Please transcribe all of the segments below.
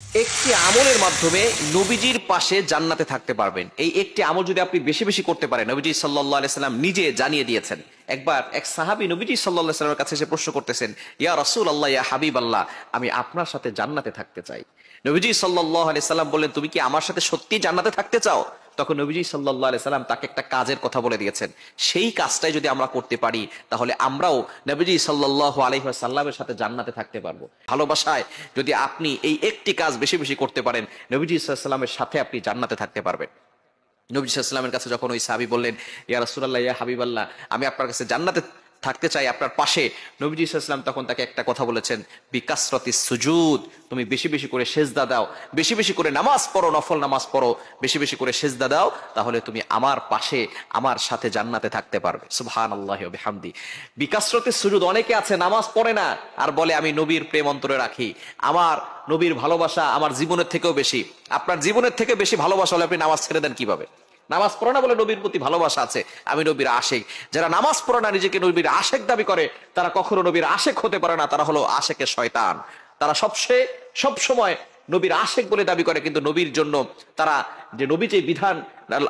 একটি আমলের মাধ্যমে নবীজির পাশে জান্নাতে থাকতে পারবেন। এই একটি আমল যদি আপনি বেশি বেশি করতে পারেন, নবীজি সাল্লাল্লাহু আলাইহি সাল্লাম নিজে জানিয়ে দিয়েছেন। একবার এক সাহাবী নবীজি সাল্লাল্লাহু আলাইহি সাল্লামের কাছে এসে প্রশ্ন করতেছেন, ইয়া রাসূলুল্লাহ, ইয়া হাবিবাল্লাহ, আমি আপনার সাথে জান্নাতে থাকতে চাই। নবীজি সাল্লাল্লাহু আলাইহি সাল্লাম বললেন, তুমি কি আমার সাথে সত্যি জান্নাতে থাকতে চাও? তখন নবীজি সাল্লাল্লাহু আলাইহি সাল্লাম তাকে একটা কাজের কথা বলে দিয়েছেন। সেই কাজটাই যদি আমরা করতে পারি, তাহলে আমরাও নবীজি সাল্লাল্লাহু আলাইহি ওয়াসাল্লামের সাথে জান্নাতে থাকতে পারবো। ভালোবাসায় যদি আপনি এই একটি কাজ বেশি বেশি করতে পারেন, নবীজি সাল্লাল্লাহু আলাইহি ওয়াসাল্লামের সাথে আপনি জান্নাতে থাকতে পারবেন। নবী সাল্লাল্লাহু আলাইহি ওয়াসাল্লামের কাছে যখন ওই সাহাবী বললেন, ইয়া রাসূলুল্লাহ, ইয়া হাবিবাল্লাহ, আমি আপনার কাছে জান্নাতে থাকতে চাই, আপনার পাশে, নবীজি সাল্লাল্লাহু আলাইহি ওয়াসাল্লাম তখন তাকে একটা কথা বলেছেন, বিকাসরাতিস সুজুদ, তুমি বেশি বেশি করে সিজদা দাও, বেশি বেশি করে নামাজ পড়ো, নফল নামাজ পড়ো, বেশি বেশি করে সিজদা দাও, তাহলে তুমি আমার পাশে আমার সাথে জান্নাতে থাকতে পারবে। সুবহানাল্লাহি ওয়া বিহামদি। বিকাসরাতিস সুজুদ, অনেকে আছে নামাজ পড়ে না আর বলে আমি নবীর প্রেম অন্তরে রাখি, আমার নবীর ভালোবাসা আমার জীবনের থেকেও বেশি। আপনার জীবনের থেকে বেশি ভালোবাসা হলে আপনি নামাজ ছেড়ে দেন কিভাবে? নামাজ পড়ে না বলে নবীর প্রতি ভালোবাসা আছে, আমি নবীর আশেক। যারা নামাজ পড়ে না, নিজেকে নবীর আশেক দাবি করে, তারা কখনো নবীর আশেক হতে পারে না, তারা হলো আশেকে শয়তান। তারা সব সময় নবীর আশেক বলে দাবি করে, কিন্তু নবীর জন্য তারা যে নবী যে বিধান,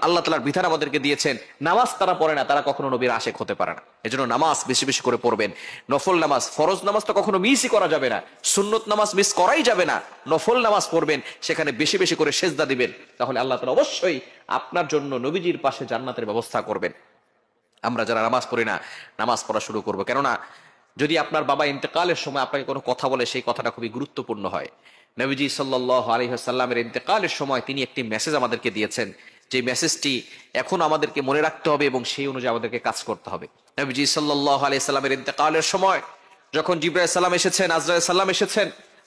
আল্লাহ তাআলার বিধান আমাদেরকে দিয়েছেন, নামাজ তারা পড়ে না, তারা কখনো নবীর আশেক হতে পারে না। এজন্য নামাজ বেশি বেশি করে পড়বেন। নফল নামাজ, ফরজ নামাজ তো কখনো মিসই করা যাবে না, সুন্নত নামাজ মিস করাই যাবে না। নফল নামাজ পড়বেন, সেখানে বেশি বেশি করে সেজদা দিবেন, তাহলে আল্লাহ তাআলা অবশ্যই আপনার জন্য নবীজির পাশে জান্নাতের ব্যবস্থা করবেন। আমরা যারা নামাজ পড়ি না, নামাজ পড়া শুরু করবো। কেননা যদি আপনার বাবা ইন্তেকালের সময় আপনাকে কোনো কথা বলে, সেই কথাটা খুবই গুরুত্বপূর্ণ হয়। নবীজি সাল্লাল্লাহু আলাইহি ওয়াসাল্লামের ইন্তেকালের সময় তিনি একটি মেসেজ আমাদেরকে দিয়েছেন, যে মেসেজটি এখন আমাদেরকে মনে রাখতে হবে এবং সেই অনুযায়ী আমাদেরকে কাজ করতে হবে। নবীজি সাল্লাল্লাহু আলাইহি ওয়াসাল্লামের ইন্তেকালের সময় যখন জিবরাইল সাল্লাম এসেছেন, আজরাইল সাল্লাম এসেছেন,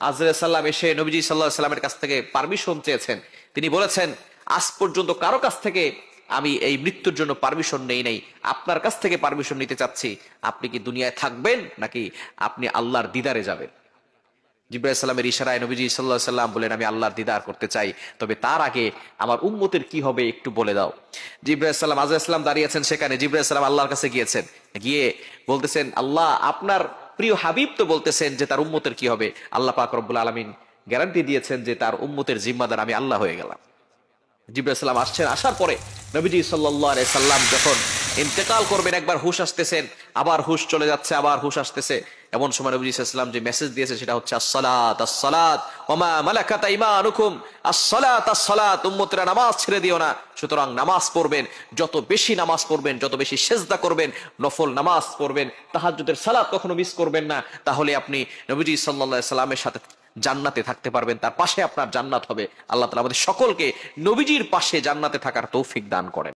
আজরাইল সাল্লাম এসে নবীজি সাল্লাল্লাহু আলাইহি ওয়াসাল্লামের কাছ থেকে পারমিশন চেয়েছেন। তিনি বলেছেন, আজ পর্যন্ত কারো কাছ থেকে আমি এই মৃত্যুর জন্য পারমিশন নেই নাই, আপনার কাছ থেকে পারমিশন নিতে চাচ্ছি। আপনি কি দুনিয়ায় থাকবেন নাকি আপনি আল্লাহর দিদারে যাবেন? জিবরাইল সাল্লামের ইশারায় নবীজি সাল্লাল্লাহু আলাইহি ওয়াসাল্লাম বলেন, আমি আল্লাহর দিদার করতে চাই, তবে তার আগে আমার উম্মতের কি হবে একটু বলে দাও। জিবরাইল সাল্লাম, আজরাইল সাল্লাম দাঁড়িয়ে আছেন সেখানে। জিবরাইল সাল্লাম আল্লাহর কাছে গিয়েছেন, গিয়ে বলতেছেন, আল্লাহ, আপনার প্রিয় হাবিব তো বলতেছেন যে তার উম্মতের কি হবে। আল্লাহ পাক রব্বুল আলামিন গ্যারান্টি দিয়েছেন যে তার উম্মতের জিম্মাদার আমি আল্লাহ হয়ে গেলাম। জিবরাইল সাল্লাম আসছেন, আসার পরে নবীজি সাল্লাল্লাহু আলাইহি সাল্লাম যখন ইন্তেকাল করবেন, একবার হুশ আসতেছেন, আবার হুশ চলে যাচ্ছে, আবার হুশ আসতেছে। এমন সময় নবীজি সাল্লাল্লাহু আলাইহি সাল্লাম যে মেসেজ দিয়েছে সেটা হচ্ছে আসসালাত আসসালাত ওয়া মা মালাকাত আইমানুকুম, আসসালাত আসসালাত, উম্মতরা নামাজ ছেড়ে দিও না। সুতরাং নামাজ পড়বেন, যত বেশি নামাজ পড়বেন, যত বেশি সিজদা করবেন, নফল নামাজ পড়বেন, তাহাজ্জুদের সালাত কখনো মিস করবেন না, তাহলে আপনি নবীজি সাল্লাল্লাহু আলাইহি সাল্লামের সাথে জান্নাতে থাকতে পারবেন, তার পাশে আপনার জান্নাত হবে। আল্লাহ তাআলা আমাদের সকলকে নবীজির পাশে জান্নাতে থাকার তৌফিক দান করেন।